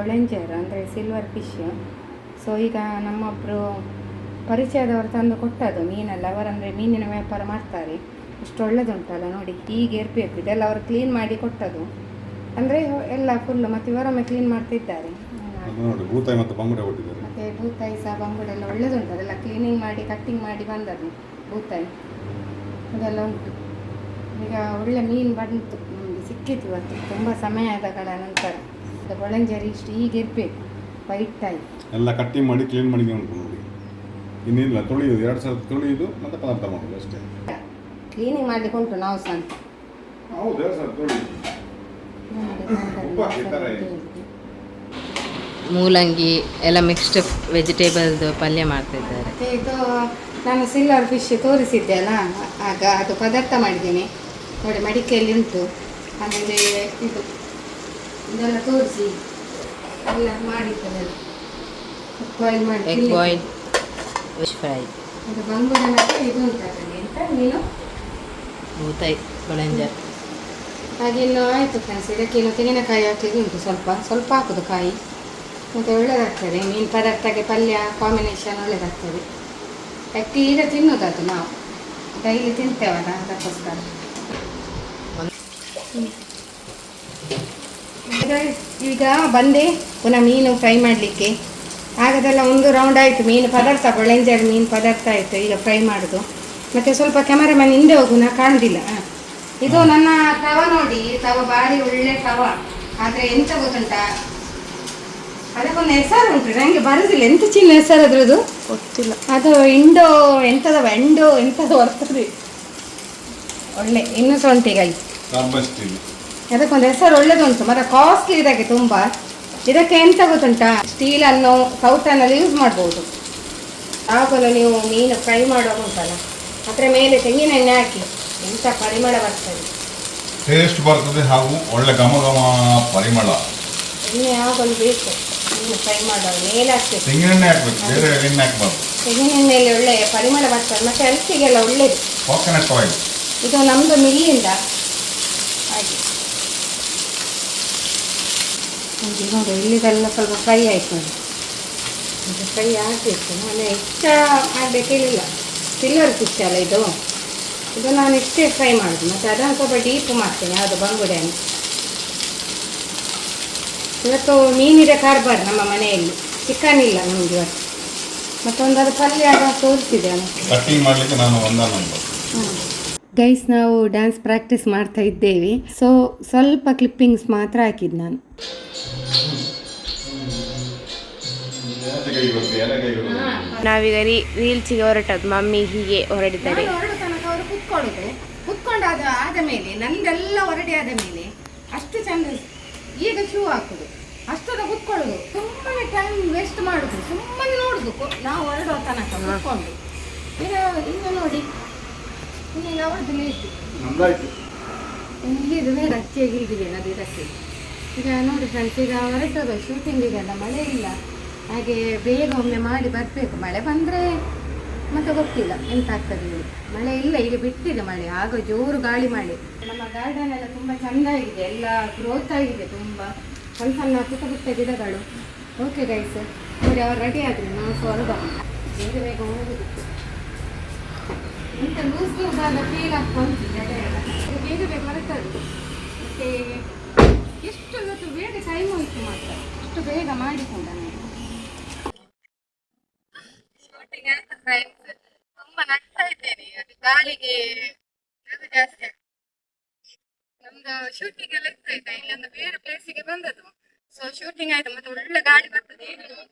ಬೊಳೆಂಜರ್ ಅಂದರೆ silver fish. So ಈಗ ನಮ್ಮೊಬ್ಬರು ಪರಿಚಯದವರು ತಂದು ಕೊಟ್ಟದ್ದು ಮೀನೆಲ್ಲ, ಅವರಂದರೆ ಮೀನಿನ ವ್ಯಾಪಾರ ಮಾಡ್ತಾರೆ. ಅಷ್ಟು ಒಳ್ಳೆದುಂಟಲ್ಲ ನೋಡಿ, ಹೀಗೆ ಇರಬೇಕು. ಇದೆಲ್ಲ ಅವರು ಕ್ಲೀನ್ ಮಾಡಿ ಕೊಟ್ಟದು, ಅಂದರೆ ಎಲ್ಲ ಫುಲ್ಲು. ಮತ್ತು ಇವರೊಮ್ಮೆ ಕ್ಲೀನ್ ಮಾಡ್ತಿದ್ದಾರೆ. ಮತ್ತು ಬೂತಾಯಿ ಸಹ ಬಂಗುಡೆ ಎಲ್ಲ ಒಳ್ಳೆದುಂಟು. ಅದೆಲ್ಲ ಕ್ಲೀನಿಂಗ್ ಮಾಡಿ ಕಟ್ಟಿಂಗ್ ಮಾಡಿ ಬಂದದ್ದು ಬೂತಾಯಿ ಅದೆಲ್ಲ ಉಂಟು. ಈಗ ಒಳ್ಳೆ ಮೀನು ಬಂತು, ಸಿಕ್ಕಿತು ಇವತ್ತು ತುಂಬ ಸಮಯಗಳ ನಂತರ. ಬೊಳೆಂಜರಿ ಇಷ್ಟು ಹೀಗಿರಬೇಕು, ವೈಟ್ ಆಗಿ ಎಲ್ಲ ಕಟ್ಟಿಂಗ್ ಮಾಡಿ ಕ್ಲೀನ್ ಮಾಡಿ ಉಂಟು ನೋಡಿ. ಇನ್ನೇನಿಲ್ಲ, ತೊಳೆಯೋದು 2 ಸಲ ತೊಳೆಯೋದು ಮತ್ತು ಪದಾರ್ಥ ಮಾಡೋದು ಅಷ್ಟೇ. ಕ್ಲೀನಿಂಗ್ ಮಾಡಲಿಕ್ಕೆ ಉಂಟು ನಾವು ಸಹ. ಹೌದು, 2 ಸಲ ತೊಳೆಯೋದು. ಮೂಲಂಗಿ ಎಲ್ಲ ಮಿಕ್ಸ್ಡ್ ವೆಜಿಟೇಬಲ್ದು ಪಲ್ಯ ಮಾಡ್ತಿದ್ದಾರೆ. ಇದು ನಾನು ಸಿಲ್ವರ್ ಫಿಶ್ ತೋರಿಸಿದ್ದೆ ಅಲ್ಲ, ಆಗ ಅದು ಪದಾರ್ಥ ಮಾಡಿದ್ದೇನೆ ನೋಡಿ, ಮಡಿಕೆಯಲ್ಲಿ ಉಂಟು. ಆಮೇಲೆ ಇದೆಲ್ಲ ತೋರಿಸಿ ಎಲ್ಲ ಮಾಡಿದ್ದೇನೆ. ಬಾಯ್ಲ್ ಮಾಡಿ, ಎಗ್ ಬಾಯ್ಲ್, ಫಿಶ್ ಫ್ರೈ, ಇದು ಬಂಗುಡೆ ಮತ್ತು ಇದು ಉಂಟಲ್ಲಿ ಎಂತ ಮೀನು, ಬೂತಾಯಿ, ಬೊಳೆಂಜರ್. ಹಾಗೆ ಇನ್ನು ಆಯಿತು ಫ್ರೆಂಡ್ಸ್. ಇದಕ್ಕೆ ಇನ್ನು ತೆಂಗಿನಕಾಯಿ ಹಾಕಲಿಕ್ಕೆ ಉಂಟು, ಸ್ವಲ್ಪ ಸ್ವಲ್ಪ ಹಾಕೋದು ಕಾಯಿ, ಮತ್ತು ಒಳ್ಳೆದಾಗ್ತದೆ ಮೀನು ಪದಾರ್ಥಕ್ಕೆ. ಪಲ್ಯ ಕಾಂಬಿನೇಷನ್ ಒಳ್ಳೆದಾಗ್ತದೆ. ಯಾಕೆ ಈಗ ತಿನ್ನೋದು ಅದು, ನಾವು ಡೈಲಿ ತಿಂತೇವಲ್ಲ, ಅದಕ್ಕೋಸ್ಕರ. ಈಗ ಬಂದೆ ಪುನಃ ಮೀನು ಫ್ರೈ ಮಾಡಲಿಕ್ಕೆ. ಆಗದೆಲ್ಲ ಒಂದು ರೌಂಡ್ ಆಯಿತು ಮೀನು ಪದಾರ್ಥ, ಬೊಳೆಂಜರ್ ಮೀನು ಪದಾರ್ಥ ಆಯಿತು. ಈಗ ಫ್ರೈ ಮಾಡೋದು. ಮತ್ತು ಸ್ವಲ್ಪ ಕ್ಯಾಮರಾಮನ್ ಹಿಂದೆ ಹೋಗು, ನಾ ಕಾಣುದಿಲ್ಲ. ಇದು ನನ್ನ ತವ ನೋಡಿ, ತವ ಭಾರಿ ಒಳ್ಳೆ ತವ. ಆದರೆ ಎಂತ ಗೊತ್ತುಂಟಾ, ಅದಕ್ಕೊಂದು ಹೆಸರು ಉಂಟು, ನನಗೆ ಬರೋದಿಲ್ಲ. ಎಂತ ಚಿನ್ನ ಹೆಸರು ಅದ್ರದ್ದು ಗೊತ್ತಿಲ್ಲ. ಅದು ಇಂಡೋ ಎಂಥದ್ದು ಬರ್ತದೆ ಒಳ್ಳೆ. ಇನ್ನು ಸೊಂಟಿಗೈ ಅದಕ್ಕೊಂದು ಹೆಸರು ಒಳ್ಳೆದುಂಟು, ಮತ್ತು ಕಾಸ್ಟ್ಲಿ ಇದಕ್ಕೆ ತುಂಬ. ಇದಕ್ಕೆ ಎಂತ ಗೊತ್ತುಂಟಾ, ಸ್ಟೀಲನ್ನು ಸೌಟನ್ನಲ್ಲಿ ಯೂಸ್ ಮಾಡ್ಬೋದು. ಆವಾಗಲೂ ನೀವು ಮೀನು ಫ್ರೈ ಮಾಡುವಾಗ ಉಂಟಲ್ಲ, ಅದರ ಮೇಲೆ ತೆಂಗಿನ ಎಣ್ಣೆ ಹಾಕಿ ಎಂಥ ಪರಿಮಳ ಬರ್ತದೆ, ಟೇಸ್ಟ್ ಬರ್ತದೆ, ಹಾಗೂ ಒಳ್ಳೆ ಘಮ ಘಮ ಪರಿಮಳ. ಎಣ್ಣೆ ಯಾವಾಗಲೂ ಬೇಕು ಮೀನು ಫ್ರೈ ಮಾಡುವಾಗ. ಮೇಲೆ ಹಾಕ್ಬೇಕು ತೆಂಗಿನ ಎಣ್ಣೆ ಹಾಕ್ಬೇಕು, ಬೇರೆ ಎಣ್ಣೆ ಹಾಕ್ಬಾರ್ದು. ತೆಂಗಿನ ಎಣ್ಣೆಯಲ್ಲಿ ಒಳ್ಳೆ ಪರಿಮಳ ಬರ್ತದೆ, ಮತ್ತು ಹೆಲ್ತಿಗೆಲ್ಲ ಒಳ್ಳೆಯದು. ಕೋಕೋನಟ್ ಆಯಿಲ್ ಇದು ನಮ್ಮದು ಮಿಲ್ಲಿಂದ. ಹಾಗೆ ನೋಡಿ, ಇಲ್ಲಿದೆಲ್ಲ ಸ್ವಲ್ಪ ಫ್ರೈ ಆಯಿತು ನೋಡಿ. ಇದು ಫ್ರೈ ಆಗಬೇಕು, ನಾನು ಹೆಚ್ಚು ಆಗಬೇಕಿಲ್ಲ. ಸಿಲ್ವರ್ ಫಿಶ್ ಅಲ್ಲ ಇದು, ಇದು ನಾನು ಇಷ್ಟೇ ಫ್ರೈ ಮಾಡೋದು. ಮತ್ತು ಅದನ್ನು ಸ್ವಲ್ಪ ಡೀಪ್ ಮಾಡ್ತೇನೆ, ಅದು ಬಂಗುಡೆಯನ್ನು. ಇವತ್ತು ಮೀನಿದೆ ಕಾರ್ಬಾರ್ ನಮ್ಮ ಮನೆಯಲ್ಲಿ, ಚಿಕನ್ ಇಲ್ಲ ನಮಗೆ ಇವತ್ತು. ಮತ್ತೊಂದು ಅದು ಪಲ್ಯ ತೋರಿಸಿದೆ ಕಟ್ಟಿಂಗ್ ಮಾಡಲಿಕ್ಕೆ ನಾನು ಒಂದನ್ನು. ಗೈಸ್, ನಾವು ಡ್ಯಾನ್ಸ್ ಪ್ರಾಕ್ಟೀಸ್ ಮಾಡ್ತಾ ಇದ್ದೇವೆ. ಸೊ ಸ್ವಲ್ಪ ಕ್ಲಿಪ್ಪಿಂಗ್ಸ್ ಮಾತ್ರ ಹಾಕಿದ್ದು ನಾನು. ನಾವೀಗ ರೀಲ್ಸಿಗೆ ಹೊರಟದ್ದು, ಮಮ್ಮಿ ಹೀಗೆ ಹೊರಡಿದ್ದಾರೆ. ಹೊರಡು ತನಕ ಅವರು ಕುತ್ಕೊಂಡು ಆದ ಮೇಲೆ ನಂದೆಲ್ಲ ಹೊರಡಿ ಆದ ಮೇಲೆ ಅಷ್ಟು ಚಂದ ಈಗ ಶೂ ಹಾಕೋದು, ಅಷ್ಟರ ಕುತ್ಕೊಳ್ಳೋದು. ಸುಮ್ಮನೆ ಟೈಮ್ ವೇಸ್ಟ್ ಮಾಡೋದು, ಸುಮ್ಮನೆ ನೋಡುದು ನಾವು ಹೊರಡುವ ತನಕ ಕುತ್ಕೊಂಡು. ಈಗ ಇನ್ನು ನೋಡಿ, ಈಗ ಅವ್ರದ್ದು ಲೇಟ್ ಇಲ್ಲಿದು ಬೇಡ, ಅಚ್ಚಿಯಾಗಿ ಇಳಿದಿದೆ ಅದು ಇದಕ್ಕೆ. ಈಗ ನೋಡಿ ಫ್ರೆಂಡ್ಸ್, ಈಗ ಹೊರಟೋದು ಶೂಟಿಂಗಿಗೆಲ್ಲ. ಮಳೆ ಇಲ್ಲ, ಹಾಗೆ ಬೇಗ ಒಮ್ಮೆ ಮಾಡಿ ಬರಬೇಕು. ಮಳೆ ಬಂದರೆ ಮತ್ತೆ ಗೊತ್ತಿಲ್ಲ ಎಂತ ಆಗ್ತದೆ. ಮಳೆ ಇಲ್ಲ, ಈಗ ಬಿಟ್ಟಿದೆ ಮಳೆ. ಆಗ ಜೋರು ಗಾಳಿ ಮಳೆ. ನಮ್ಮ ಗಾರ್ಡನ್ ಎಲ್ಲ ತುಂಬ ಚೆಂದ ಆಗಿದೆ, ಎಲ್ಲ ಗ್ರೋತ್ ಆಗಿದೆ, ತುಂಬ ಸಣ್ಣ ಸಣ್ಣ ಪುಟ್ಟ ಪುಟ್ಟ ಗಿಡಗಳು. ಓಕೆ ಗೈಸ್, ನೋಡಿ ಅವ್ರು ರೆಡಿ ಆದರೆ ನಾವು ಹೊರಡ ಬೇಗ ಬೇಗ ಹೋಗುದು. ಎಂತ ಲೂಸ್ ಆದ ಫೀಲ್ ಆಗ್ತಾ ಉಂಟು ಜಗ ಎಲ್ಲ. ಬೇಗ ಬೇಗ ಬರ್ತದೆ. ಮತ್ತು ಎಷ್ಟು ಇವತ್ತು ಬೇಗ ಟೈಮ್ ಹೋಯ್ತು ಮಾತ್ರ, ಅಷ್ಟು ಬೇಗ ಮಾಡಿಕೊಂಡ ನಾನು. ತುಂಬ ನಗ್ತಾ ಇದ್ದೇನೆ, ಅದು ಗಾಳಿಗೆ ಅದು ಜಾಸ್ತಿ. ನಮ್ದು ಶೂಟಿಂಗ್ ಎಲ್ಲ ಇರ್ತಾಯ್ತಾ, ಇಲ್ಲೊಂದು ಬೇರೆ ಪ್ಲೇಸಿಗೆ ಬಂದದ್ದು. ಸೊ ಶೂಟಿಂಗ್ ಆಯ್ತು, ಮತ್ತೆ ಒಳ್ಳೆ ಗಾಳಿ ಬರ್ತದೆ,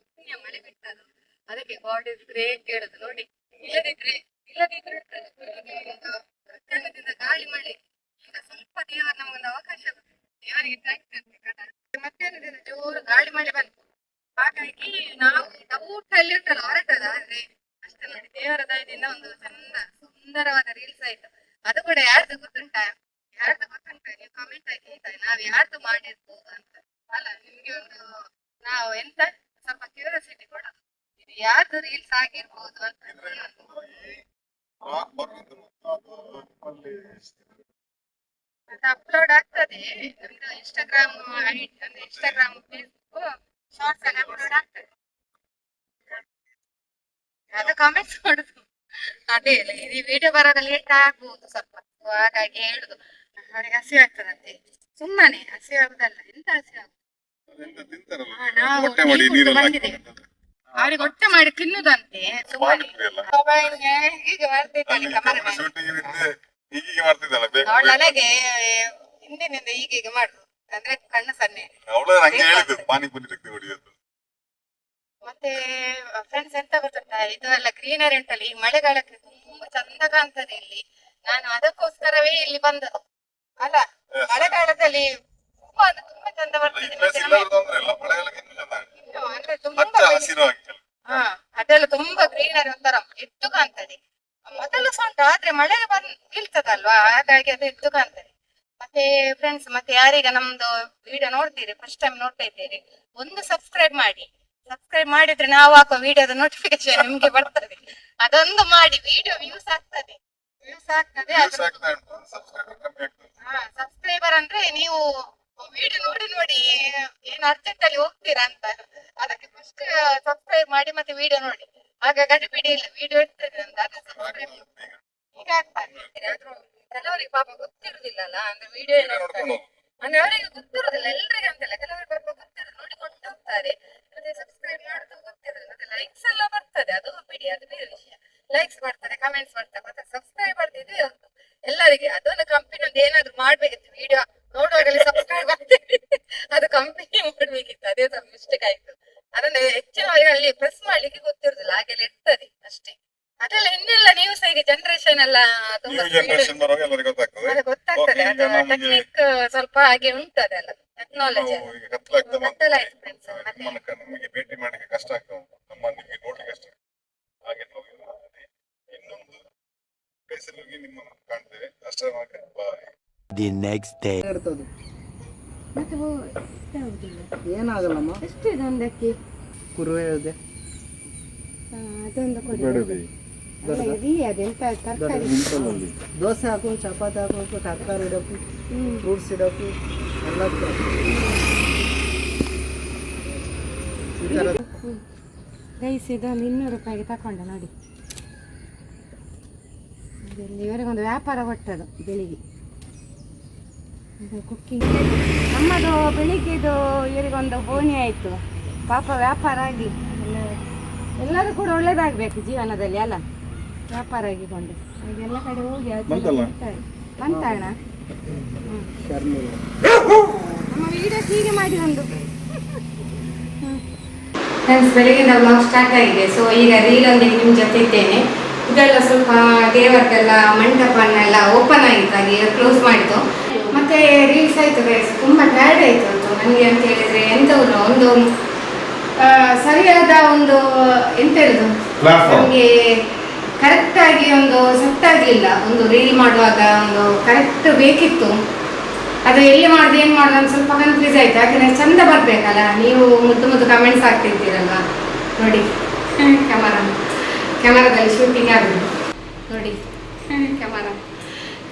ಮಳೆ ಬಿಟ್ಟದು. ಅದಕ್ಕೆ ಗಾಡ್ ಇಸ್ ಗ್ರೇಟ್ ಹೇಳುದು ನೋಡಿ. ಇಲ್ಲದಿದ್ರೆ ಗಾಳಿ ಮಳೆ. ಈಗ ಸ್ವಲ್ಪ ದೇವರು ನಮಗೊಂದು ಅವಕಾಶ, ದೇವರಿಗೆ ಥ್ಯಾಂಕ್ಸ್ ಇರ್ಬೇಕಲ್ಲ. ಮಧ್ಯಾಹ್ನದಿಂದ ಜೋರು ಗಾಳಿ ಮಳೆ ಬಂತು, ಹಾಗಾಗಿ ನಾವು ಡೌಟಲ್ಲಿ ಉಂಟಲ್ಲ ಹೊರಟದ. ಆದ್ರೆ ಅಷ್ಟೇ ನೋಡಿ, ದೇವರ ದಯದಿಂದ ಒಂದು ಚಂದ ಸುಂದರವಾದ ರೀಲ್ಸ್ ಆಯ್ತು. ಅದು ಕೂಡ ಯಾರ್ದು ಗೊತ್ತುಂಟಾ, ನೀವು ಕಮೆಂಟ್ ಹಾಕಿ ಹೇಳ್ತಾರೆ ನಾವ್ ಯಾರ್ದು ಮಾಡಿರ್ಬೋದು ಅಂತ ಅಲ್ಲ. ನಿಮ್ಗೆ ಒಂದು ನಾವು ಎಂತ ಸ್ವಲ್ಪ ಕ್ಯೂರಿಯಾಸಿಟಿ ಕೊಡೋದು, ಇದು ಯಾರ್ದು ರೀಲ್ಸ್ ಆಗಿರ್ಬೋದು ಅಂತ. ಅದು ಅಪ್ಲೋಡ್ ಆಗ್ತದೆ ನಮ್ದು ಇನ್ಸ್ಟಾಗ್ರಾಮ್ ಐಡಿ, ಅಂದ್ರೆ ಇನ್ಸ್ಟಾಗ್ರಾಮ್, ಫೇಸ್ಬುಕ್ ಶಾರ್ಟ್ಸ್ ಎಲ್ಲ ಅಪ್ಲೋಡ್ ಆಗ್ತದೆ. ಅದು ಕಾಮೆಂಟ್ಸ್ ಮಾಡುದು ಅದೇ ಇಲ್ಲ, ಈ ವಿಡಿಯೋ ಬರೋದ ಲೇಟ್ ಆಗ್ಬಹುದು ಸ್ವಲ್ಪ, ಹಾಗಾಗಿ ಹೇಳುದು ಅವರಿಗೆ ಹಸಿ ಆಗ್ತದಂತೆ. ಸುಮ್ಮನೆ ಹಸಿ ಆಗುದಲ್ಲ, ಎಂತ ಹಸಿ ಆಗುದು. ನಾವು ಬಂದಿದ್ದೇವೆ ಅವ್ರಿಗೆ ಹೊಟ್ಟೆ ಮಾಡಿ ತಿನ್ನುದಂತೆ ಸುಮ್ಮನೆ. ಹೀಗೆ ಮಾಡ್ತಿದ್ದಾನೆ ಅವಳಗೆ ಹಿಂದಿನಿಂದ ಈಗೀಗ ಮಾಡುದು ಅಂದ್ರೆ ಕಣ್ಣು ಸನ್ನೆ. ಮತ್ತೆ ಫ್ರೆಂಡ್ಸ್ ಎಂತ ಗೊತ್ತುಂಟಾ, ಇದು ಎಲ್ಲ ಗ್ರೀನರಿ ಉಂಟಲ್ಲ, ಈ ಮಳೆಗಾಲಕ್ಕೆ ತುಂಬಾ ಚಂದ ಕಾಣ್ತದೆ ಇಲ್ಲಿ. ನಾನು ಅದಕ್ಕೋಸ್ಕರವೇ ಇಲ್ಲಿ ಬಂದದ್ದು. ಅಲ್ಲ, ಮಳೆಗಾಲದಲ್ಲಿ ತುಂಬಾ ತುಂಬಾ ಚಂದ ಬರ್ತದೆ. ಅಂದ್ರೆ ತುಂಬಾ ಹಾ, ಅದೆಲ್ಲ ತುಂಬಾ ಗ್ರೀನರಿ ಒಂಥರ ಎದ್ದು ಕಾಣ್ತದೆ. ಮೊದಲು ಸಹ ಉಂಟು, ಆದ್ರೆ ಮಳೆ ಬೀಳ್ತದಲ್ವಾ, ಹಾಗಾಗಿ ಅದು ಎದ್ದು ಕಾಣ್ತದೆ. ಮತ್ತೆ ಫ್ರೆಂಡ್ಸ್, ಮತ್ತೆ ಯಾರೀಗ ನಮ್ದು ವಿಡಿಯೋ ನೋಡ್ತೀರಿ, ಫಸ್ಟ್ ಟೈಮ್ ನೋಡ್ತಾ ಇದ್ದೀರಿ, ಒಂದು ಸಬ್ಸ್ಕ್ರೈಬ್ ಮಾಡಿ. ಸಬ್ಸ್ಕ್ರೈಬ್ ಮಾಡಿದ್ರೆ ನಾವು ಹಾಕೋ ವಿಡಿಯೋದ ನೋಟಿಫಿಕೇಶನ್ ನಿಮ್ಗೆ ಬರ್ತದೆ. ಅದೊಂದು ಮಾಡಿ, ವಿಡಿಯೋ ವ್ಯೂಸ್ ಆಗ್ತದೆ. ಸಬ್ಸ್ಕ್ರೈಬರ್ ಅಂದ್ರೆ ನೀವು ವಿಡಿಯೋ ನೋಡಿ ನೋಡಿ ಏನು ಅರ್ಜೆಂಟ್ ಅಲ್ಲಿ ಹೋಗ್ತೀರಾ ಅಂತ, ಅದಕ್ಕೆ ಫಸ್ಟ್ ಸಬ್ಸ್ಕ್ರೈಬ್ ಮಾಡಿ ಮತ್ತೆ ವಿಡಿಯೋ ನೋಡಿ, ಆಗ ಗಡಿಬಿಡಿ ಇಲ್ಲ, ವಿಡಿಯೋ ಇರ್ತದೆ ಅಂತ. ಅದು ಸಬ್ಸ್ಕ್ರೈಬ್ ಈಗ ಆಗ್ತದೆ. ಆದ್ರೂ ಕೆಲವರಿಗೆ ಪಾಪ ಗೊತ್ತಿರುದಿಲ್ಲಲ್ಲ, ಅಂದ್ರೆ ವಿಡಿಯೋ ಅಂದ್ರೆ ಅವರಿಗೆ ಗೊತ್ತಿರುದಿಲ್ಲ, ಎಲ್ರಿಗೆ ಅಂತಲ್ಲ, ಕೆಲವರಿಗೆ ಪಾಪ ಗೊತ್ತಿರೋದು ನೋಡಿಕೊಂಡು ಹೋಗ್ತಾರೆ, ಮತ್ತೆ ಸಬ್ಸ್ಕ್ರೈಬ್ ಮಾಡೋದು ಗೊತ್ತಿರೋದು, ಮತ್ತೆ ಲೈಕ್ಸ್ ಎಲ್ಲ ಬರ್ತದೆ, ಅದು ಬಿಡಿ, ಅದು ಬೇರೆ ವಿಷಯ. ಲೈಕ್ಸ್ ಬರ್ತದೆ, ಕಮೆಂಟ್ಸ್ ಬರ್ತದೆ, ಮತ್ತೆ ಸಬ್ಸ್ಕ್ರೈಬರ್ ಇದೆ ಎಲ್ಲರಿಗೆ. ಅದೊಂದು ಕಂಪನಿ ಒಂದು ಏನಾದ್ರು ಮಾಡ್ಬೇಕಿತ್ತು, ವಿಡಿಯೋ ನೋಡುವಾಗಲೇ ಸಬ್ಸ್ಕ್ರೈಬ್ ಆಗ್ತದೆ, ಅದು ಕಂಪನಿ ಮಾಡ್ಬೇಕಿತ್ತು, ಅದೇ ಸ್ವಲ್ಪ ಮಿಸ್ಟೇಕ್ ಆಯ್ತು. ಅದನ್ನ ಹೆಚ್ಚಿನವರಿಗೆ ಅಲ್ಲಿ ಪ್ರೆಸ್ ಮಾಡ್ಲಿಕ್ಕೆ ಗೊತ್ತಿರುದಿಲ್ಲ, ಹಾಗೆಲ್ಲ ಇರ್ತದೆ ಅಷ್ಟೇ. ಅದೆಲ್ಲ ಇನ್ನೆಲ್ಲ ನ್ಯೂಸ್ ಈಗ ಜನರೇಷನ್ ಎಲ್ಲ ತುಂಬಾ ಗೊತ್ತಾಗ್ತದೆ. ಅದು ಟೆಕ್ನಿಕ್ ಸ್ವಲ್ಪ ಹಾಗೆ ಉಂಟು, ಅದೆಲ್ಲ ಟೆಕ್ನಾಲಜಿ ಕತ್ತಲಾಯ್ತು ಫ್ರೆಂಡ್ಸ್. ಮತ್ತೆ ಭೇಟಿ ಮಾಡಲಿಕ್ಕೆ ಕಷ್ಟ ಆಗ್ತಾ ಉಂಟು, ನಮ್ಮ ನಿಮಗೆ ನೋಡ್ಲಿಕ್ಕೆ ಕಷ್ಟ. ಹಾಗೆ ಇನ್ನೊಂದು ಪ್ಲೇಸಲ್ಲಿ ಹೋಗಿ ನಿಮ್ಮನ್ನು ಕಾಣ್ತೇವೆ ಅಷ್ಟೇ. The next day. ಮತ್ತೆ ಏನಾಗಲ್ಲಮ್ಮ, ಎಷ್ಟು ಇದೆ ಒಂದಕ್ಕೆ? ಕುರುವೆ ಇದೆ, ಅದೊಂದು ಕೊಡಿ. ಅದೆಂತ ತರಕಾರಿ? ದೋಸೆ ಹಾಕು, ಚಪಾತಿ ಹಾಕೋಕು, ತರಕಾರಿ ಇಡೋಕು, ಫ್ರೂಟ್ಸ್ ಇಡೋಕು ಎಲ್ಲ ರೈಸ್ ಇದೊಂದು 200 ರೂಪಾಯಿಗೆ ತಕೊಂಡೆ ನೋಡಿ. ಇವರಿಗೊಂದು ವ್ಯಾಪಾರ ಕೊಟ್ಟದು ಬೆಳಿಗ್ಗೆ ಕುಕ್ಕಿಂಗ್. ನಮ್ಮದು ಬೆಳಿಗ್ಗೆದು ಇವರಿಗೊಂದು ಬೋಣಿ ಆಯಿತು, ಪಾಪ ವ್ಯಾಪಾರ ಆಗಲಿ. ಎಲ್ಲರೂ ಕೂಡ ಒಳ್ಳೇದಾಗಬೇಕು ಜೀವನದಲ್ಲಿ ಅಲ್ಲ, ವ್ಯಾಪಾರ ಆಗಿಕೊಂಡು ಎಲ್ಲ ಕಡೆ ಹೋಗಿ ಬಂತಣ್ಣ. ನಮ್ಮ ವಿಡಿಯೋ ಹೀಗೆ ಮಾಡಿ ಒಂದು ಫ್ರೆಂಡ್ಸ್, ಬೆಳಗಿನ ವ್ಲಾಗ್ ಸ್ಟಾರ್ಟ್ ಆಗಿದೆ. ಸೊ ಈಗ ರೀಲ್ ಒಂದಿಗೆ ನಿಮ್ಮ ಜೊತೆ ಇದ್ದೇನೆ. ಇದೆಲ್ಲ ಸ್ವಲ್ಪ ದೇವರದೆಲ್ಲ ಮಂಟಪನ್ನೆಲ್ಲ ಓಪನ್ ಆಯಿತು, ಹಾಗೆ ಕ್ಲೋಸ್ ಮಾಡಿತು. ಮತ್ತೆ ರೀಲ್ಸ್ ಆಯಿತು ಗೈಸ್, ತುಂಬ ಟಯರ್ಡ್ ಆಯಿತು ಅದು ನನಗೆ. ಅಂತ ಹೇಳಿದರೆ ಎಂಥವ್ರು ಒಂದು ಸರಿಯಾದ ಒಂದು ಎಂತ ಹೇಳುದು, ನಮಗೆ ಕರೆಕ್ಟಾಗಿ ಒಂದು ಸೆಟ್ ಆಗಲಿಲ್ಲ. ಒಂದು ರೀಲ್ ಮಾಡುವಾಗ ಒಂದು ಕರೆಕ್ಟ್ ಬೇಕಿತ್ತು, ಅದು ಎಲ್ಲಿ ಮಾಡೋದು ಏನು ಮಾಡೋದು ಅಂತ ಸ್ವಲ್ಪ ಕನ್ಫ್ಯೂಸ್ ಆಯಿತು. ಯಾಕಂದರೆ ಚಂದ ಬರಬೇಕಲ್ಲ, ನೀವು ಮುದ್ದು ಮುದ್ದು ಕಮೆಂಟ್ಸ್ ಆಗ್ತಿದ್ದೀರಲ್ಲ ನೋಡಿ. ಕ್ಯಾಮರಾದಲ್ಲಿ ಶೂಟಿಂಗ್ ಆಗೋದು ನೋಡಿ,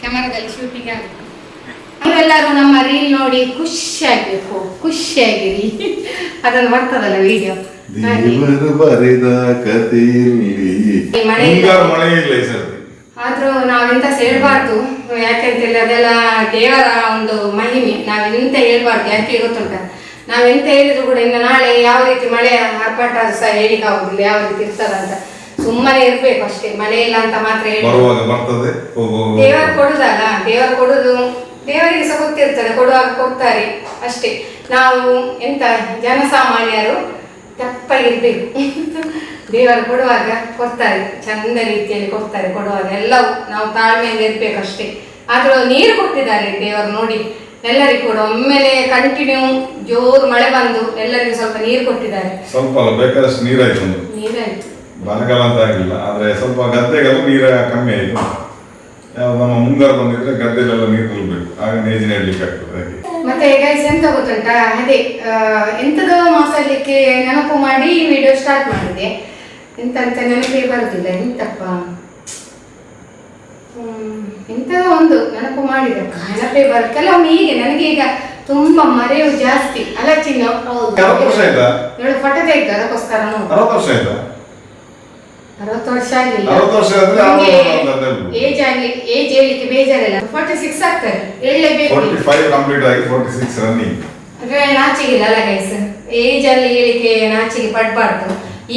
ಕ್ಯಾಮರಾದಲ್ಲಿ ಶೂಟಿಂಗ್ ಆಗೋದು. ನೀವೆಲ್ಲರೂ ನಮ್ಮ ರೀಲ್ ನೋಡಿ ಖುಷಿಯಾಗಬೇಕು, ಖುಷಿಯಾಗಿರಿ. ಅದನ್ನು ಬರ್ತದಲ್ಲ ವಿಡಿಯೋ. ಆದ್ರೂ ನಾವೆಂತ ಹೇಳ್ಬಾರ್ದು, ಯಾಕೆಂತೇಳಿ ಅದೆಲ್ಲ ದೇವರ ಒಂದು ಮಹಿಮೆ. ನಾವೆಂತ ಹೇಳ್ಬಾರ್ದು, ಯಾಕೆ ಗೊತ್ತುಂಟ, ನಾವೆಂತ ಹೇಳಿದ್ರು ಕೂಡ ಇನ್ನು ನಾಳೆ ಯಾವ ರೀತಿ ಮಳೆ ಆರ್ಭಟ ಸಹ ಹೇಳಿಕ್ಕೆ ಆಗುದಿಲ್ಲ, ಯಾವ ರೀತಿ ಇರ್ತದಂತ. ಸುಮ್ಮನೆ ಇರ್ಬೇಕು ಅಷ್ಟೇ, ಮಳೆ ಇಲ್ಲ ಅಂತ ಮಾತ್ರ ಹೇಳಿ. ದೇವರು ಕೊಡುದಲ್ಲ, ದೇವರು ಕೊಡುದು ದೇವರಿಗೆ ಸಹ ಗೊತ್ತಿರ್ತದೆ, ಕೊಡುವಾಗ ಕೊಡ್ತಾರೆ ಅಷ್ಟೇ. ನಾವು ಎಂತ ಜನಸಾಮಾನ್ಯರು ತಪ್ಪಾಗಿರ್ಬೇಕು. ದೇವರು ಕೊಡುವಾಗ ಕೊಡ್ತಾರೆ, ಚಂದ ರೀತಿಯಲ್ಲಿ ಕೊಡ್ತಾರೆ. ಕೊಡುವಾಗ ಎಲ್ಲವೂ ನಾವು ತಾಳ್ಮೆಯಿಂದ ಇರ್ಬೇಕಷ್ಟೇ. ಆದ್ರೂ ನೀರು ಕೊಟ್ಟಿದ್ದಾರೆ ದೇವರು ನೋಡಿ ಎಲ್ಲರಿಗೂ ಕೂಡ. ಒಮ್ಮೆಲೆ ಕಂಟಿನ್ಯೂ ಜೋರು ಮಳೆ ಬಂದು ಎಲ್ಲರಿಗೂ ಸ್ವಲ್ಪ ನೀರು ಕೊಟ್ಟಿದ್ದಾರೆ. ಸ್ವಲ್ಪ ಬೇಕಾದಷ್ಟು ನೀರಾಯ್ತು, ನೀರಾಯ್ತು, ಬರಗಾಲ ಅಂತ ಆಗಿಲ್ಲ. ಆದ್ರೆ ಸ್ವಲ್ಪ ಗದ್ದೆಗೆಲ್ಲ ನೀರ ಕಮ್ಮಿ ಆಯ್ತು. ನಮ್ಮ ಮುಂಗಾರು ಬಂದಿದ್ರೆ ಗದ್ದೆಲೆಲ್ಲ ನೀರು ನಿಲ್ಬೇಕು, ಆಗ ನೇಜಿ ನೆಡ್ಲಿಕ್ಕೆ ಆಗ್ತದೆ. ಮತ್ತೆ ಗೈಸ್ ಎಂತ ಗೊತ್ತುಂಟಾ, ಅದೇ ಎಂತದೋ ಮಾತಾಡ್ಲಿಕ್ಕೆ ನೆನಪು ಮಾಡಿ ವಿಡಿಯೋ ಸ್ಟಾರ್ಟ್ ಮಾಡಿದೆ. ಎಂತ ಅಂತ ನೆನಪೇ ಬರುದಿಲ್ಲ, ಎಂತಪ್ಪ ಎಂತದೋ ಒಂದು ನೆನಪು ಮಾಡಿದೆ, ನೆನಪೇ ಬರುತ್ತೆ ಕೆಲವೊಮ್ಮೆ. ಹೀಗೆ ನನಗೆ ಈಗ ತುಂಬಾ ಮರೆಯು ಜಾಸ್ತಿ ಅಲ್ಲ ಚಿನ್ನ. 60 ವರ್ಷ ಆಯ್ತಾ? ಇವಳು ಫೋಟೋ ತೆಗೆದು ಅದಕ್ಕೋಸ್ಕರ ನೋಡಿ. 60 ವರ್ಷ ಆಯ್ತಾ? 60 ವರ್ಷ ಆಗಿಲ್ಲ. 60 ವರ್ಷ ಆದ್ರೆ ಏಜ್ ಹೇಳಲಿಕ್ಕೆ ಬೇಜಾರಿಲ್ಲ. 46 ಆಗ್ತಾರೆ, ಹೇಳಲೇಬೇಕು. 45 ಕಂಪ್ಲೀಟ್ ಆಗಿ 46 ರನ್ನಿಂಗ್. ಅಂದ್ರೆ ನಾಚಿಗಿಲ್ಲ ಅಲ್ಲ ಗೈಸ್, ಏಜ್ ಅಲ್ಲಿ ಹೇಳಿಕೆ ನಾಚಿಗೆ ಪಡ್ಬಾರ್ದು.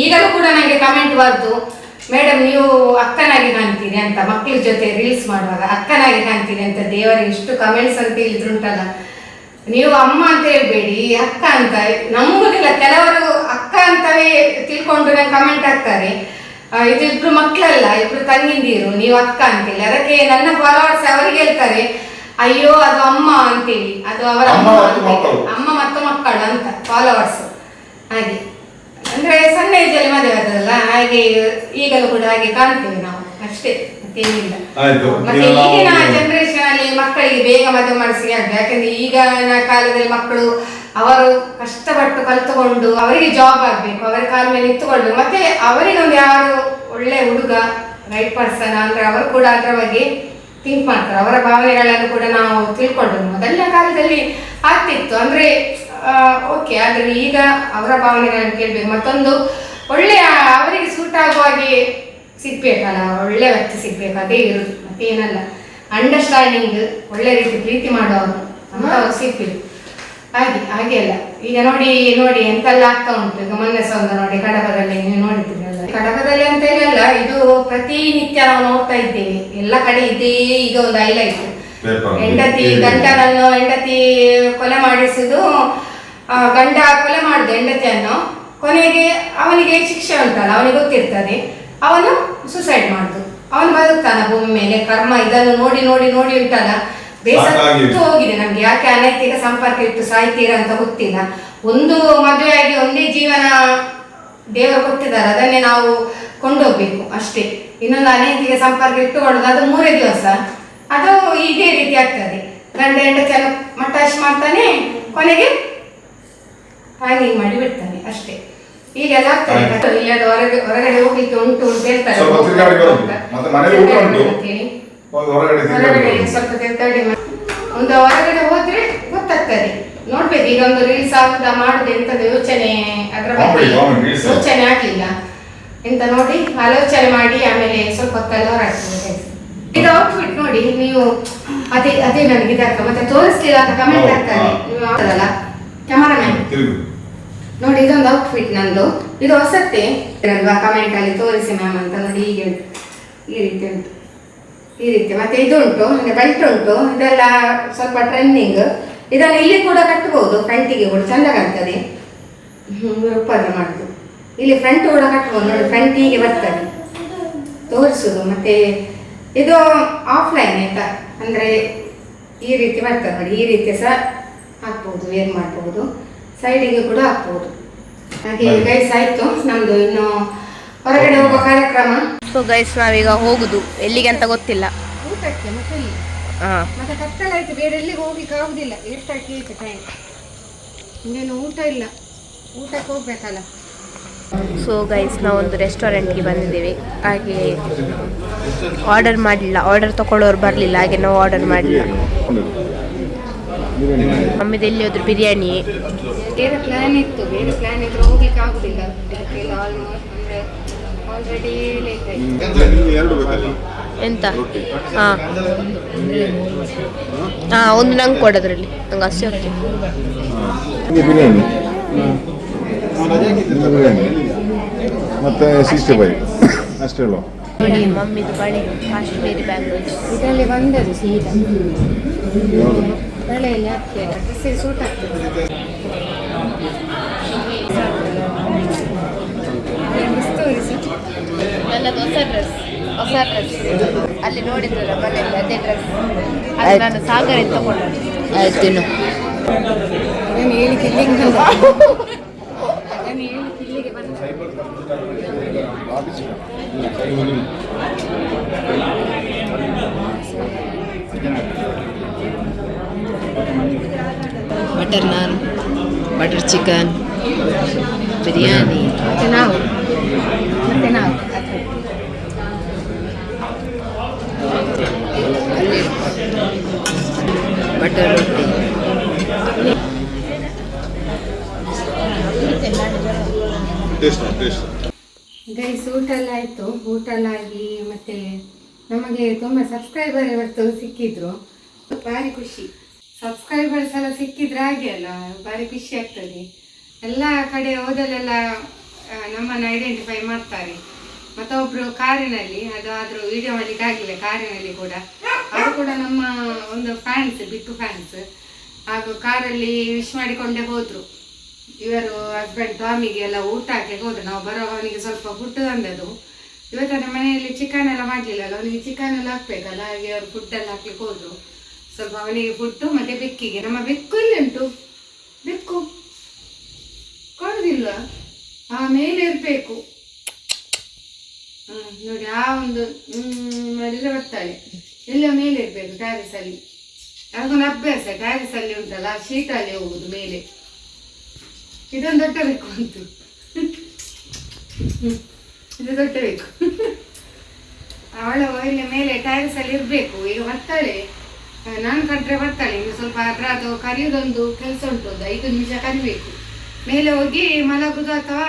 ಈಗಲೂ ಕೂಡ ನಂಗೆ ಕಮೆಂಟ್ ಬರ್ದು, ಮೇಡಮ್ ನೀವು ಅಕ್ಕನಾಗಿ ಕಾಣ್ತೀರಿ ಅಂತ, ಮಕ್ಕಳ ಜೊತೆ ರೀಲ್ಸ್ ಮಾಡುವಾಗ ಅಕ್ಕನಾಗಿ ಕಾಣ್ತೀರಿ ಅಂತ. ದೇವರಿಗೆ ಇಷ್ಟು ಕಮೆಂಟ್ಸ್ ಅಂತ ಹೇಳಿದ್ರುಂಟಲ್ಲ. ನೀವು ಅಮ್ಮ ಅಂತ ಹೇಳ್ಬೇಡಿ, ಅಕ್ಕ ಅಂತ. ನಮಗೆಲ್ಲ ಕೆಲವರು ಅಕ್ಕ ಅಂತವೇ ತಿಳ್ಕೊಂಡು ನಂಗೆ ಕಮೆಂಟ್ ಹಾಕ್ತಾರೆ. ಇದು ಇಬ್ರು ಮಕ್ಕಳಲ್ಲ, ಇಬ್ರು ತಂಗಿಂದಿರು, ನೀವು ಅಕ್ಕ ಅಂತೇಳಿ. ಅದಕ್ಕೆ ನನ್ನ ಫಾಲೋವರ್ಸ್ ಅವರಿಗೆ ಹೇಳ್ತಾರೆ, ಅಯ್ಯೋ ಅದು ಅಮ್ಮ ಅಂತೇಳಿ, ಅದು ಅವರ ಅಮ್ಮ ಮತ್ತು ಮಕ್ಕಳು ಅಂತ ಫಾಲೋವರ್ಸ್. ಹಾಗೆ ಅಂದ್ರೆ ಸಣ್ಣ ಏಜಲ್ಲಿ ಮದುವೆ ಆದಲ್ಲ, ಹಾಗೆ ಈಗಲೂ ಕೂಡ ಹಾಗೆ ಕಾಣ್ತೇವೆ ನಾವು, ಅಷ್ಟೇ, ಮತ್ತೇನಿಲ್ಲ. ಮತ್ತೆ ಈಗಿನ ಜನರೇಷನ್ ಅಲ್ಲಿ ಮಕ್ಕಳಿಗೆ ಬೇಗ ಮದುವೆ ಮಾಡಿಸಿ ಆಗ್ತದೆ. ಯಾಕಂದ್ರೆ ಈಗಿನ ಕಾಲದಲ್ಲಿ ಮಕ್ಕಳು ಅವರು ಕಷ್ಟಪಟ್ಟು ಕಲ್ತುಕೊಂಡು ಅವರಿಗೆ ಜಾಬ್ ಆಗ್ಬೇಕು, ಅವರ ಕಾಲ ಮೇಲೆ ನಿಂತುಕೊಳ್ಬೇಕು. ಮತ್ತೆ ಅವರಿಗೆ ಒಂದು ಯಾರು ಒಳ್ಳೆ ಹುಡುಗ ರೈಟ್ ಪರ್ಸನ್ ಅಂದ್ರೆ ಅವರು ಕೂಡ ಅದರ ಬಗ್ಗೆ ಥಿಂಕ್ ಮಾಡ್ತಾರೆ. ಅವರ ಭಾವನೆಗಳನ್ನು ಕೂಡ ನಾವು ತಿಳ್ಕೊಳ್ಬೇಕು. ಮೊದಲಿನ ಕಾಲದಲ್ಲಿ ಆಗ್ತಿತ್ತು ಅಂದ್ರೆ ಓಕೆ, ಆದ್ರೆ ಈಗ ಅವರ ಭಾವನೆಗಳನ್ನು ಕೇಳ್ಬೇಕು. ಮತ್ತೊಂದು ಒಳ್ಳೆಯ ಅವರಿಗೆ ಸೂಟ್ ಆಗುವ ಹಾಗೆ ಸಿಗ್ಬೇಕಲ್ಲ, ಒಳ್ಳೆ ವ್ಯಕ್ತಿ ಸಿಗ್ಬೇಕು, ಅದೇ ಇರುದು, ಮತ್ತೇನಲ್ಲ. ಅಂಡರ್ಸ್ಟ್ಯಾಂಡಿಂಗ್, ಒಳ್ಳೆ ರೀತಿ ಪ್ರೀತಿ ಮಾಡೋರು ಅಂತ ಸಿಗ್ಬೇಕು. ಹಾಗೆ ಅಲ್ಲ. ಈಗ ನೋಡಿ ಎಂತೆಲ್ಲ ಆಗ್ತಾ ಉಂಟು. ಈಗ ಮೊನ್ನೆ ಸಹ ನೋಡಿ ಕಡಪದಲ್ಲಿ, ನೀವು ನೋಡಿದ್ದೀರಲ್ಲ. ಕಡಪದಲ್ಲಿ ಅಂತ ಹೇಳಲ್ಲ, ಇದು ಪ್ರತಿನಿತ್ಯ ನಾವು ನೋಡ್ತಾ ಇದ್ದೇವೆ, ಎಲ್ಲ ಕಡೆ ಇದೇ ಈಗ ಒಂದು ಹೈಲೈಟ್. ಹೆಂಡತಿ ಕೊಲೆ ಮಾಡಿಸುದು, ಗಂಡ ಕೊಲೆ ಮಾಡುದು ಹೆಂಡತಿಯನ್ನು, ಕೊನೆಗೆ ಅವನಿಗೆ ಶಿಕ್ಷೆ ಉಂಟಲ್ಲ, ಅವನಿಗೆ ಗೊತ್ತಿರ್ತದೆ, ಅವನು ಸುಸೈಡ್ ಮಾಡುದು, ಅವನು ಬದುಕ್ತಾನ ಭೂಮಿ ಮೇಲೆ. ಕರ್ಮ ಇದನ್ನು ನೋಡಿ ನೋಡಿ ನೋಡಿ ಉಂಟಲ್ಲ, ಬೇಸತ್ತು ಹೋಗಿದೆ ನಮ್ಗೆ. ಯಾಕೆ ಅನೈತಿಕ ಸಂಪರ್ಕ ಇಟ್ಟು ಸಾಯ್ತೀರಾ ಅಂತ ಗೊತ್ತಿಲ್ಲ. ಒಂದು ಮದುವೆಯಾಗಿ ಒಂದೇ ಜೀವನ ದೇವರು ಕೊಟ್ಟಿದ್ದಾರೆ, ಅದನ್ನೇ ನಾವು ಕೊಂಡೋಗ್ಬೇಕು ಅಷ್ಟೇ. ಇನ್ನೊಂದು ಅನೈತಿಕ ಸಂಪರ್ಕ ಇಟ್ಟುಕೊಳ್ಳೋದು, ಅದು 3 ದಿವಸ, ಅದು ಇದೇ ರೀತಿ ಆಗ್ತದೆ. ಗಂಡ ಹೆಂಡತಿಯನ್ನು ಮಟ್ಟಾಶ್ ಮಾಡ್ತಾನೆ, ಕೊನೆಗೆ ಹ್ಯಾಂಗಿಂಗ್ ಮಾಡಿ ಬಿಡ್ತಾನೆ, ಅಷ್ಟೇ. ಈಗೆಲ್ಲ ಆಗ್ತದೆ. ಇಲ್ಲದ ಹೊರಗಡೆ ಹೋಗ್ಲಿಕ್ಕೆ ಉಂಟು ಅಂತ ಹೇಳ್ತಾರೆ, ಸ್ವಲ್ಪ ತಿರ್ಗಾಡಿ ಒಂದು ಹೊರಗಡೆ ಹೋದ್ರೆ ಗೊತ್ತಾಗ್ತದೆ, ನೋಡ್ಬೇಕು. ಈಗ ಒಂದು ರೀಲ್ಸ್ ಆಗುದ ಮಾಡುದು ಎಂತದ ಯೋಚನೆ, ಅದ್ರ ಬಗ್ಗೆ ಯೋಚನೆ ಆಗ್ಲಿಲ್ಲ ಎಂತ ನೋಡಿ ಆಲೋಚನೆ ಮಾಡಿ ಆಮೇಲೆ ಸ್ವಲ್ಪ ಹೊತ್ತಲ್ಲಿ ಹೊರಡ್ತದೆ. ಇದು ಔಟ್ಫಿಟ್ ನೋಡಿ ನೀವು, ಅದೇ ನನಗೆ ಇದಾಗ್ತದೆ. ಮತ್ತೆ ತೋರಿಸ್ಲಿಲ್ಲ ಅಂತ ಕಮೆಂಟ್ ಆಗ್ತಾರೆ, ನೀವು ಆಗ್ತದಲ್ಲ ಕ್ಯಾಮರಾಮ್ಯಾನ್ ನೋಡಿ. ಇದೊಂದು ಔಟ್ಫಿಟ್ ನಂದು, ಇದು ಹೊಸತ್ತೆ ಅಲ್ವಾ, ಕಮೆಂಟ್ ಅಲ್ಲಿ ತೋರಿಸಿ ಮ್ಯಾಮ್ ಅಂತ. ನೋಡಿ ಹೀಗೆ ಉಂಟು, ಈ ರೀತಿ ಉಂಟು, ಈ ರೀತಿ. ಮತ್ತೆ ಇದು ಉಂಟು, ಬೆಲ್ಟ್ ಉಂಟು, ಇದೆಲ್ಲ ಸ್ವಲ್ಪ ಟ್ರೆಂಡಿಂಗ್. ಇದನ್ನು ಇಲ್ಲಿ ಕೂಡ ಕಟ್ಬೋದು, ಫ್ರಂಟಿಗೆ ಕೂಡ ಚಂದ ಕಾಣ್ತದೆ. ಉತ್ಪಾದನೆ ಮಾಡುದು, ಇಲ್ಲಿ ಫ್ರಂಟ್ ಕೂಡ ಕಟ್ಬೋದು ನೋಡಿ, ಫ್ರಂಟ್ ಹೀಗೆ ಬರ್ತದೆ ತೋರಿಸುದು. ಮತ್ತೆ ಇದು ಆಫ್ಲೈನ್ ಆಯ್ತಾ, ಅಂದ್ರೆ ಈ ರೀತಿ ಬರ್ತದೆ ನೋಡಿ, ಈ ರೀತಿ ಸಹ ಹಾಕ್ಬೋದು, ವೇರ್ ಮಾಡ್ಬೋದು, ಸೈಡಿಗೆ ಕೂಡ ಹಾಕ್ಬೋದು. ಹಾಗೆ ಗೈಸ್ ಆಯ್ತು ನಮ್ದು ಇನ್ನು ಹೊರಗಡೆ ಹೋಗೋ ಕಾರ್ಯಕ್ರಮ. ಸೊ ಗೈಸ್ ನಾವೀಗ ಹೋಗುದು ಎಲ್ಲಿಗೆ ಅಂತ ಗೊತ್ತಿಲ್ಲ, ಊಟಕ್ಕೆ. ಮತ್ತೆ ಮತ್ತೆ ಕತ್ತಲಾಯ್ತು, ಬೇರೆ ಎಲ್ಲಿಗೆ ಹೋಗ್ಲಿಕ್ಕೆ ಆಗುದಿಲ್ಲ, ಎಷ್ಟಾಗಿ ಆಯ್ತು ಟೈಮ್, ಇನ್ನೇನು ಊಟ ಇಲ್ಲ, ಊಟಕ್ಕೆ ಹೋಗ್ಬೇಕಲ್ಲ. ಸೊ ಗೈಸ್ ನಾವೊಂದು ರೆಸ್ಟೋರೆಂಟ್ಗೆ ಬಂದಿದ್ದೇವೆ, ಹಾಗೆ ಆರ್ಡರ್ ಮಾಡಲಿಲ್ಲ, ಆರ್ಡರ್ ತಗೊಳ್ಳೋರು ಬರಲಿಲ್ಲ, ಹಾಗೆ ನಾವು ಆರ್ಡರ್ ಮಾಡಲಿಲ್ಲ. ನಮ್ಮದು ಎಲ್ಲಿ ಹೋದ್ರು ಬಿರಿಯಾನಿ. ಬೇರೆ ಪ್ಲಾನ್ ಇತ್ತು, ಬೇರೆ ಪ್ಲಾನ್ ಇದ್ರೆ ಹೋಗ್ಲಿಕ್ಕೆ ಆಗುದಿಲ್ಲ, ಆಲ್ರೆಡಿ ಲೇಟ್ ಆಯ್ತು. ಎಂತ? ಹಾಂ ಒಂದು ನಂಗೆ ಕೊಡೋದ್ರಲ್ಲಿ, ನಂಗೆ ಅಷ್ಟೇ ಓಕೆ. ಮತ್ತೆ 65 ಅಷ್ಟೇ ಅಲ್ವಾ? ನೋಡಿ ಮಮ್ಮಿದು ಬಳೆ ಕಾಶ್ಮೀರಿ ಬ್ಯಾಂಗಲ್ಸ್ ಇದರಲ್ಲಿ ಬಂದದ್ದು ಸೀದಾ ಬಳೆಯಲ್ಲಿ ಹಾಕ್ತೇವೆ, ಡ್ರೆಸ್ಸಿಗೆ ಸೂಟ್ ಆಗ್ತದೆ. ನನ್ನದು ಹೊಸ ಡ್ರೆಸ್ ಅಲ್ಲಿ ನೋಡಿದ್ರಲ್ಲ ಮನೆಯಲ್ಲಿ, ಅದೇ ಡ್ರೆಸ್ ಅದು ನಾನು ಸಾಗರ ತಗೊಂಡು. ಆಯ್ತು ಇನ್ನು ಅದನ್ನು ಹೇಳಿಕ್ಕೆ ಇಲ್ಲಿಗೆ ಬಂದ, ಅದನ್ನು ಹೇಳಿಕ್ಕೆ ಇಲ್ಲಿಗೆ ಬಂದ. ಬಟರ್ ನಾನ್, ಬಟರ್ ಚಿಕನ್, ಬಿರಿಯಾನಿ. ಮತ್ತೆ ನಾವು ಬಟರ್ ರೊಟ್ಟಿ, ಗೈಸ್ ಊಟ ಎಲ್ಲ ಆಯಿತು. ಊಟ ಎಲ್ಲ ಆಗಿ ಮತ್ತೆ ನಮಗೆ ತುಂಬ ಸಬ್ಸ್ಕ್ರೈಬರ್ ಇವತ್ತು ಸಿಕ್ಕಿದ್ರು. ಭಾರಿ ಖುಷಿ. ಸಬ್ಸ್ಕ್ರೈಬರ್ಸ್ ಎಲ್ಲ ಸಿಕ್ಕಿದ್ರೆ ಹಾಗೆ ಅಲ್ಲ, ಭಾರಿ ಖುಷಿ ಆಗ್ತದೆ. ಎಲ್ಲ ಕಡೆ ಹೋದಲ್ಲೆಲ್ಲ ನಮ್ಮನ್ನು ಐಡೆಂಟಿಫೈ ಮಾಡ್ತಾರೆ. ಮತ್ತೊಬ್ಬರು ಕಾರಿನಲ್ಲಿ, ಅದು ಆದರೂ ವಿಡಿಯೋ ಮಾಡಲಿಕ್ಕೆ ಆಗಲಿಲ್ಲ, ಕಾರಿನಲ್ಲಿ ಕೂಡ ಅವರು ಕೂಡ ನಮ್ಮ ಒಂದು ಫ್ಯಾನ್ಸ್, ಬಿಗ್ ಫ್ಯಾನ್ಸ್. ಹಾಗೂ ಕಾರಲ್ಲಿ ವಿಶ್ ಮಾಡಿಕೊಂಡೇ ಹೋದರು. ಇವರು ಹಸ್ಬೆಂಡ್ ಟಾಮಿಗೆ ಎಲ್ಲ ಊಟ ಹಾಕಿ ಹೋದ್ರು. ನಾವು ಬರೋ ಅವನಿಗೆ ಸ್ವಲ್ಪ ಫುಡ್ ತಂದದ್ದು. ಇವತ್ತು ನಮ್ಮ ಮನೆಯಲ್ಲಿ ಚಿಕನ್ ಎಲ್ಲ ಮಾಡಲಿಲ್ಲಲ್ಲ, ಅವನಿಗೆ ಚಿಕನ್ ಎಲ್ಲ ಹಾಕ್ಬೇಕಲ್ಲ, ಹಾಗೆ ಅವರು ಫುಡ್ ಎಲ್ಲ ಹಾಕ್ಲಿಕ್ಕೆ ಹೋದ್ರು. ಸ್ವಲ್ಪ ಅವನಿಗೆ ಫುಡ್ಡು ಮತ್ತೆ ಬೆಕ್ಕಿಗೆ. ನಮ್ಮ ಬೆಕ್ಕು ಇಲ್ಲಿ ಉಂಟು, ಬೆಕ್ಕು ಕೊಡುದಿಲ್ವಾ? ಮೇಲೆ ಇರಬೇಕು. ನೋಡಿ ಆ ಒಂದು ಮಾಡಿದ್ರೆ ಬರ್ತಾಳೆ. ಎಲ್ಲ ಮೇಲೆ ಇರಬೇಕು ಟ್ಯಾರಿಸಲ್ಲಿ. ಅದೊಂದು ಅಭ್ಯಾಸ. ಟ್ಯಾರಿಸಲ್ಲಿ ಉಂಟಲ್ಲ, ಶೀಟಲ್ಲಿ ಹೋಗುದು ಮೇಲೆ. ಇದೊಂದು ದೊಡ್ಡ ಬೇಕು ಅಂತು. ಇದು ದೊಡ್ಡ ಬೇಕು. ಅವಳು ಇಲ್ಲಿ ಮೇಲೆ ಟ್ಯಾರಿಸಲ್ಲಿ ಇರಬೇಕು. ಈಗ ಬರ್ತಾಳೆ, ನಾನು ಕಂಡ್ರೆ ಬರ್ತಾಳೆ. ಇನ್ನು ಸ್ವಲ್ಪ ಅದು ಕರಿಯೋದೊಂದು ಕೆಲಸ ಉಂಟು, ಒಂದು 5 ನಿಮಿಷ ಕರಿಬೇಕು. ಮೇಲೆ ಹೋಗಿ ಮಲಗುದು ಅಥವಾ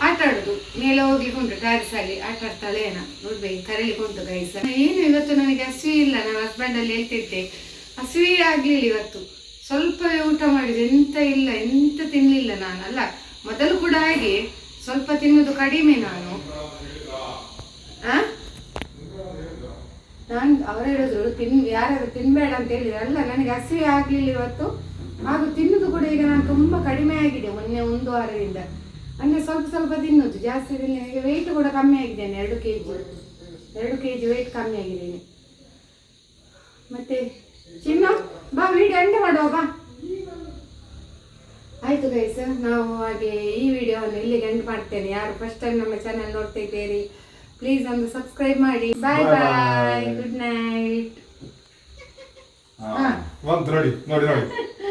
ಆಟ ಆಡುದು. ಮೇಲೆ ಹೋಗ್ಲಿಕ್ಕೆ ಉಂಟು ಟ್ಯಾರಿಸಲ್ಲಿ, ಆಟ ಆಡ್ತಾಳೆ ಏನೋ ನೋಡ್ಬೇಕು. ಕರೀಲಿಕ್ಕೆ ಉಂಟು ಗೈಸ್. ಏನು ಇವತ್ತು ನನಗೆ ಹಸಿವೆ ಇಲ್ಲ. ನಾನು ಹಸ್ಬೆಂಡಲ್ಲಿ ಹೇಳ್ತಿದ್ದೆ, ಹಸಿವೆ ಆಗ್ಲಿಲ್ಲ ಇವತ್ತು. ಸ್ವಲ್ಪ ಊಟ ಮಾಡಿದೆ, ಎಂತ ಇಲ್ಲ, ಎಂತ ತಿನ್ಲಿಲ್ಲ ನಾನು. ಅಲ್ಲ, ಮೊದಲು ಕೂಡ ಹಾಗೆ ಸ್ವಲ್ಪ ತಿನ್ನೋದು ಕಡಿಮೆ ನಾನು. ಅವರು ಹೇಳಿದ್ರು ಯಾರಾದ್ರೂ ತಿನ್ಬೇಡ ಅಂತ ಹೇಳಿದ್ರು. ಅಲ್ಲ, ನನಗೆ ಹಸಿವೆ ಆಗ್ಲಿಲ್ಲ ಇವತ್ತು. ಹಾಗೂ ತಿನ್ನೋದು ಕೂಡ ಈಗ ನಾನು ತುಂಬಾ ಕಡಿಮೆ ಆಗಿದೆ ಮೊನ್ನೆ 1 ವಾರದಿಂದ. ಮೊನ್ನೆ ಸ್ವಲ್ಪ ಸ್ವಲ್ಪ ತಿನ್ನೋದು, ಜಾಸ್ತಿ ತಿನ್ನ. ಈಗ ವೆಯ್ಟ್ ಕೂಡ ಕಮ್ಮಿ ಆಗಿದ್ದೇನೆ, 2 kg ವೆಯ್ಟ್ ಕಮ್ಮಿ ಆಗಿದ್ದೇನೆ. ಮತ್ತೆ ಚಿನ್ನ ಬಾ, ವಿಡಿಯೋ ಎಂಡ್ ಮಾಡುವ ಬಾ. ಆಯ್ತು ಗೈಸ್, ನಾವು ಹಾಗೆ ಈ ವಿಡಿಯೋವನ್ನು ಇಲ್ಲಿಗೆ ಎಂಡ್ ಮಾಡ್ತೇನೆ. ಯಾರು ಫಸ್ಟ್ ಟೈಮ್ ನಮ್ಮ ಚಾನಲ್ ನೋಡ್ತಾ ಇದ್ದೀರಿ, ಪ್ಲೀಸ್ ಒಂದು ಸಬ್ಸ್ಕ್ರೈಬ್ ಮಾಡಿ. ಬಾಯ್ ಬಾಯ್, ಗುಡ್ ನೈಟ್. ಬಂತು ನೋಡಿ ನೋಡಿ ನೋಡಿ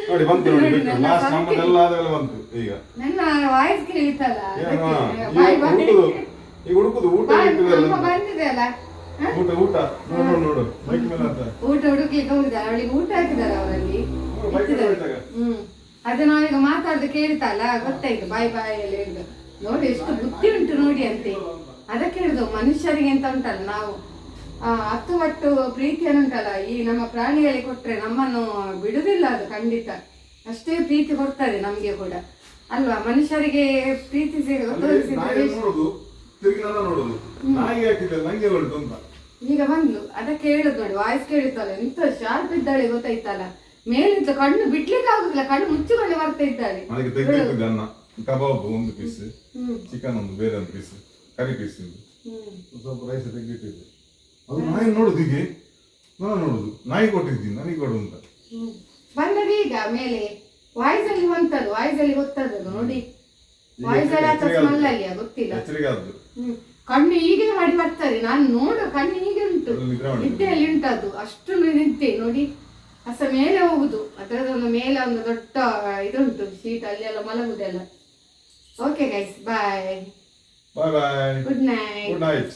ನೋಡಿ ಬಂತು ನೋಡಿ. ಲಾಸ್ಟ್ ನಮ್ಮದೆಲ್ಲ ಆದಮೇಲೆ ಬಂತು. ಈಗ ನನ್ನ ವಾಯ್ಸ್ ಕೇಳಿತಲ್ಲ, ಈಗ ಹುಡುಕುದು ಊಟ ಬಂದಿದೆ ಅಲ್ಲ. ಊಟ ಊಟ ನೋಡು ನೋಡು ಬೈಕ್ ಮೇಲೆ ಅಂತ ಊಟ ಹುಡುಕ್ಲಿಕ್ಕೆ ಹೋಗಿದ್ದಾರೆ. ಅವಳಿಗೆ ಊಟ ಹಾಕಿದ್ದಾರೆ ಅವರಲ್ಲಿ. ಅದು ನಾವೀಗ ಮಾತಾಡ್ದು ಕೇಳ್ತಲ್ಲ, ಗೊತ್ತಾಯ್ತು. ಬಾಯ್ ಬಾಯ್ ಎಲ್ಲ ಹೇಳಿದ್ರು. ನೋಡಿ ಎಷ್ಟು ಬುದ್ಧಿ ಉಂಟು ನೋಡಿ ಅಂತೆ. ಅದಕ್ಕೆ ಹೇಳಿದ್ರು ಮನುಷ್ಯರಿಗೆ ಅಂತ ಉಂಟಲ್ಲ, ನಾವು ಹತ್ತು ಪ್ರೀತಿಯನ್ನು ಉಂಟಲ್ಲ ಈ ನಮ್ಮ ಪ್ರಾಣಿಗಳಿಗೆ ಕೊಟ್ರೆ ನಮ್ಮನ್ನು ಬಿಡುದಿಲ್ಲ. ಅದು ಖಂಡಿತ ಅಷ್ಟೇ ಪ್ರೀತಿ ಕೊಡ್ತದೆ ನಮ್ಗೆ ಕೂಡ ಅಲ್ವಾ? ಮನುಷ್ಯರಿಗೆ ಪ್ರೀತಿ ಈಗ ಬಂದ್ಲು, ಅದಕ್ಕೆ ಹೇಳುದು ನೋಡಿ, ವಾಯ್ಸ್ ಕೇಳಿತ್ತಲ್ಲ, ಎಂತ ಶಾರ್ಪ್ ಇದ್ದಾಳೆ ಗೊತ್ತಾಯ್ತಲ್ಲ. ಮೇಲಿಂದ ಕಣ್ಣು ಬಿಡ್ಲಿಕ್ಕೆ ಆಗುದಿಲ್ಲ, ಕಣ್ಣು ಮುಚ್ಚಿಕೊಂಡು ಬರ್ತಾ ಇದ್ದಾಳೆ. ಕಬಾಬ್ 1 ಪೀಸ್, ಚಿಕನ್ ಒಂದು ಬೇರೆ 1 ಪೀಸ್, ಕರಿ ಪೀಸ್ ಸ್ವಲ್ಪ ರೈಸ್ ತೆಗೆದಿಟ್ಟಿದ್ದೆ. ಅದು ನಾಯಿ ನೋಡುದು, ಹೀಗೆ ನಾನು ನೋಡುದು, ನಾಯಿ ಕೊಟ್ಟಿದ್ದೀನಿ ನನಗೆ ಕೊಡು ಅಂತ ಬಂದದ. ಈಗ ಮೇಲೆ ವಾಯ್ಸ್ ಅಲ್ಲಿ ಬಂತದ್ದು, ವಾಯ್ಸ್ ಅಲ್ಲಿ ಗೊತ್ತದ ನೋಡಿ. ವಾಯ್ಸ್ ಅಲ್ಲಿ ಸ್ಮೆಲ್ ಅಲ್ಲಿ ಗೊತ್ತಿಲ್ಲ. ಕಣ್ಣು ಹೀಗೆ ಮಾಡಿ ಬರ್ತದೆ. ನಾನು ನೋಡು, ಕಣ್ಣು ಹೀಗೆ ಉಂಟು, ನಿದ್ದೆಯಲ್ಲಿ ಉಂಟದು. ಅಷ್ಟು ನಿದ್ದೆ ನೋಡಿ. ಅಸ ಮೇಲೆ ಹೋಗುದು, ಅದರದೊಂದು ಮೇಲೆ ಒಂದು ದೊಡ್ಡ ಇದುಂಟು ಶೀಟ್, ಅಲ್ಲಿ ಎಲ್ಲ ಮಲಗುದೆಲ್ಲ. ಓಕೆ ಗೈಸ್, ಬಾಯ್ ಬಾಯ್ ಬಾಯ್, ಗುಡ್ ನೈಟ್.